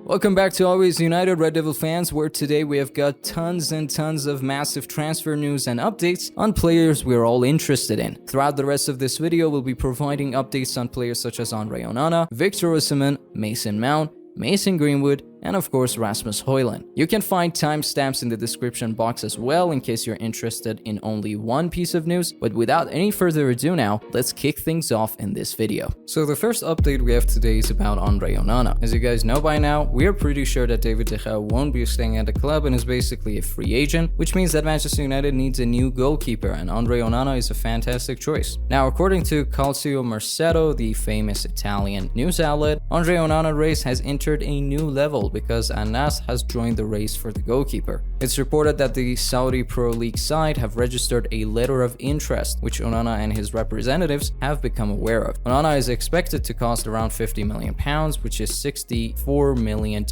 Welcome back to Always United Red Devil fans, where today we have got tons and tons of massive transfer news and updates on players we're all interested in. Throughout the rest of this video, we'll be providing updates on players such as Onana, Victor Osimhen, Mason Mount, Mason Greenwood, and of course Rasmus Hoijland. You can find timestamps in the description box as well in case you're interested in only one piece of news, but without any further ado now, let's kick things off in this video. So the first update we have today is about Onana. As you guys know by now, we are pretty sure that David De Gea won't be staying at the club and is basically a free agent, which means that Manchester United needs a new goalkeeper, and Onana is a fantastic choice. Now, according to Calcio Mercato, the famous Italian news outlet, Onana race has entered a new level because Anas has joined the race for the goalkeeper. It's reported that the Saudi Pro League side have registered a letter of interest, which Onana and his representatives have become aware of. Onana is expected to cost around £50 million, which is $64 million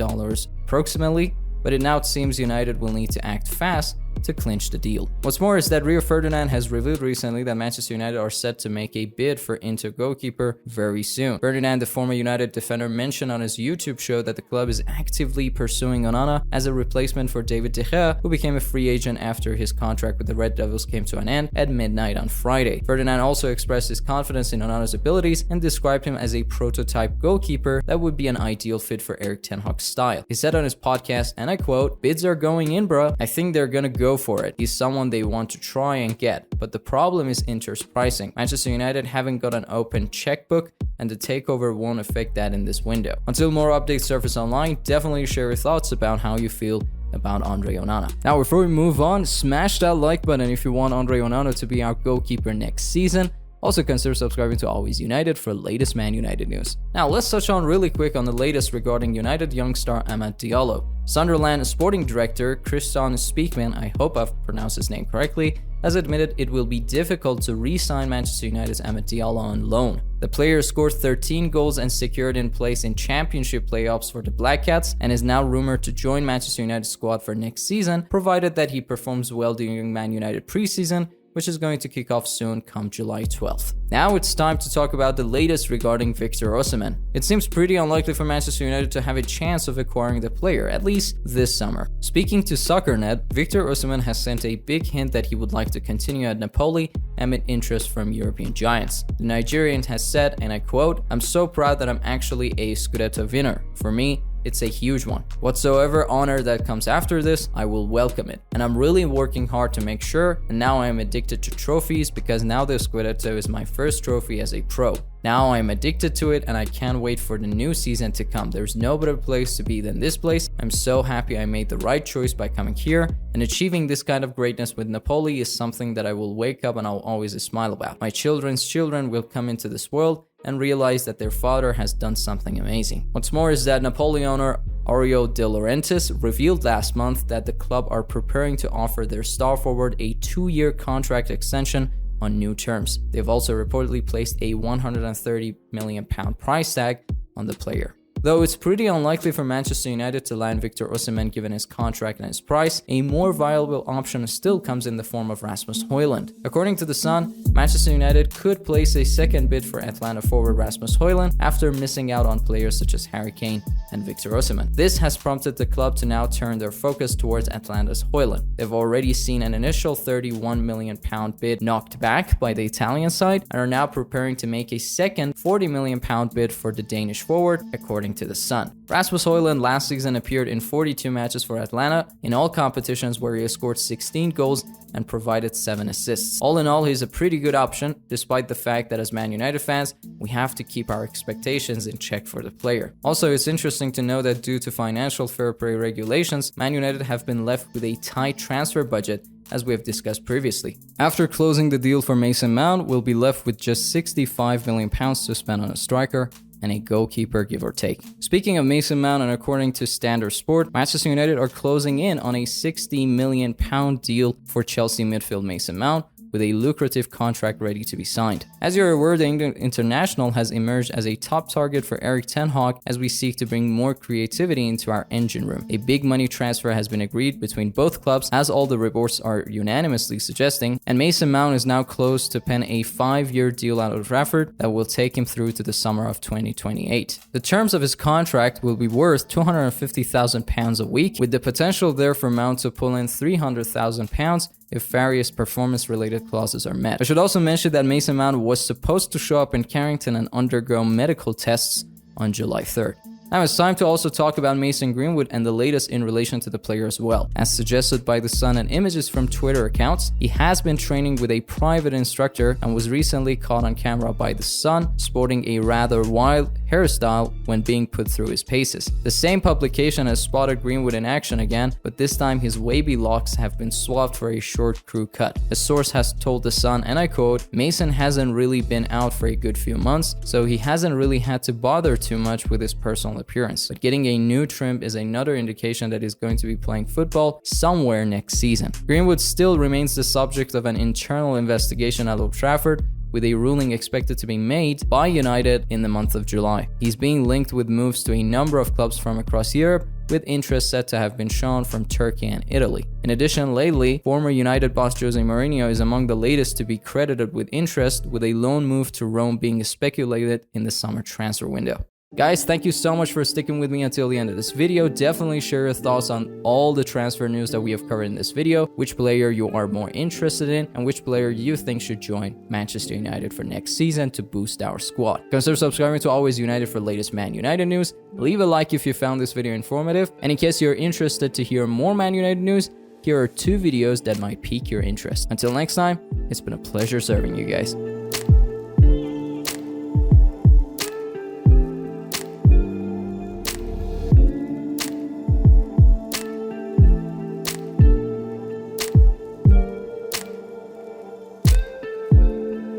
approximately, but it now seems United will need to act fast to clinch the deal. What's more is that Rio Ferdinand has revealed recently that Manchester United are set to make a bid for Inter goalkeeper very soon. Ferdinand, the former United defender, mentioned on his YouTube show that the club is actively pursuing Onana as a replacement for David De Gea, who became a free agent after his contract with the Red Devils came to an end at midnight on Friday. Ferdinand also expressed his confidence in Onana's abilities and described him as a prototype goalkeeper that would be an ideal fit for Erik ten Hag's style. He said on his podcast, and I quote, "Bids are going in, bruh. I think they're gonna go for it. He's someone they want to try and get, but the problem is Inter's pricing. Manchester United haven't got an open checkbook, and the takeover won't affect that in this window." Until more updates surface online, definitely share your thoughts about how you feel about Onana. Now, before we move on, smash that like button if you want Onana to be our goalkeeper next season. Also consider subscribing to Always United for latest Man United news. Now let's touch on really quick on the latest regarding United young star Amad Diallo. Sunderland sporting director Christian Speakman, I hope I've pronounced his name correctly, has admitted it will be difficult to re-sign Manchester United's Amad Diallo on loan. The player scored 13 goals and secured in place in championship playoffs for the Black Cats and is now rumored to join Manchester United's squad for next season, provided that he performs well during Man United preseason, which is going to kick off soon come July 12th. Now it's time to talk about the latest regarding Victor Osimhen. It seems pretty unlikely for Manchester United to have a chance of acquiring the player, at least this summer. Speaking to SoccerNet, Victor Osimhen has sent a big hint that he would like to continue at Napoli amid interest from European giants. The Nigerian has said, and I quote, "I'm so proud that I'm actually a Scudetto winner. For me, it's a huge one. Whatsoever honor that comes after this, I will welcome it. And I'm really working hard to make sure, and now I am addicted to trophies because now the Scudetto is my first trophy as a pro. Now I am addicted to it and I can't wait for the new season to come. There's no better place to be than this place. I'm so happy I made the right choice by coming here, and achieving this kind of greatness with Napoli is something that I will wake up and I'll always smile about. My children's children will come into this world and realize that their father has done something amazing." What's more is that Napoli owner Aurelio De Laurentiis revealed last month that the club are preparing to offer their star forward a 2-year contract extension on new terms. They've also reportedly placed a £130 million price tag on the player. Though it's pretty unlikely for Manchester United to land Victor Osimhen given his contract and his price, a more viable option still comes in the form of Rasmus Hoijland. According to The Sun, Manchester United could place a second bid for Atlanta forward Rasmus Hoijland after missing out on players such as Harry Kane and Victor Osimhen. This has prompted the club to now turn their focus towards Atlanta's Hoijland. They've already seen an initial £31 million bid knocked back by the Italian side and are now preparing to make a second £40 million bid for the Danish forward, according to The Sun. Rasmus Hoijland last season appeared in 42 matches for Atlanta in all competitions where he has scored 16 goals and provided 7 assists. All in all, he's a pretty good option, despite the fact that as Man United fans, we have to keep our expectations in check for the player. Also, it's interesting to know that due to financial fair play regulations, Man United have been left with a tight transfer budget, as we have discussed previously. After closing the deal for Mason Mount, we'll be left with just £65 million to spend on a striker and a goalkeeper, give or take. Speaking of Mason Mount, and according to Standard Sport, Manchester United are closing in on a £60 million deal for Chelsea midfield Mason Mount, with a lucrative contract ready to be signed. As you're aware, the England international has emerged as a top target for Erik ten Hag as we seek to bring more creativity into our engine room. A big money transfer has been agreed between both clubs, as all the reports are unanimously suggesting, and Mason Mount is now close to pen a 5-year deal at Old Trafford that will take him through to the summer of 2028. The terms of his contract will be worth £250,000 a week, with the potential there for Mount to pull in £300,000 if various performance-related clauses are met. I should also mention that Mason Mount was supposed to show up in Carrington and undergo medical tests on July 3rd. Now it's time to also talk about Mason Greenwood and the latest in relation to the player as well. As suggested by The Sun and images from Twitter accounts, he has been training with a private instructor and was recently caught on camera by The Sun sporting a rather wild hairstyle when being put through his paces. The same publication has spotted Greenwood in action again, but this time his wavy locks have been swapped for a short crew cut. A source has told The Sun, and I quote, "Mason hasn't really been out for a good few months, so he hasn't really had to bother too much with his personal appearance. But getting a new trim is another indication that he's going to be playing football somewhere next season." Greenwood still remains the subject of an internal investigation at Old Trafford, with a ruling expected to be made by United in the month of July. He's being linked with moves to a number of clubs from across Europe, with interest said to have been shown from Turkey and Italy. In addition, lately, former United boss Jose Mourinho is among the latest to be credited with interest, with a loan move to Rome being speculated in the summer transfer window. Guys, thank you so much for sticking with me until the end of this video. Definitely share your thoughts on all the transfer news that we have covered in this video, which player you are more interested in, and which player you think should join Manchester United for next season to boost our squad. Consider subscribing to Always United for latest Man United news. Leave a like if you found this video informative, and in case you're interested to hear more Man United news, here are 2 videos that might pique your interest. Until next time, it's been a pleasure serving you guys.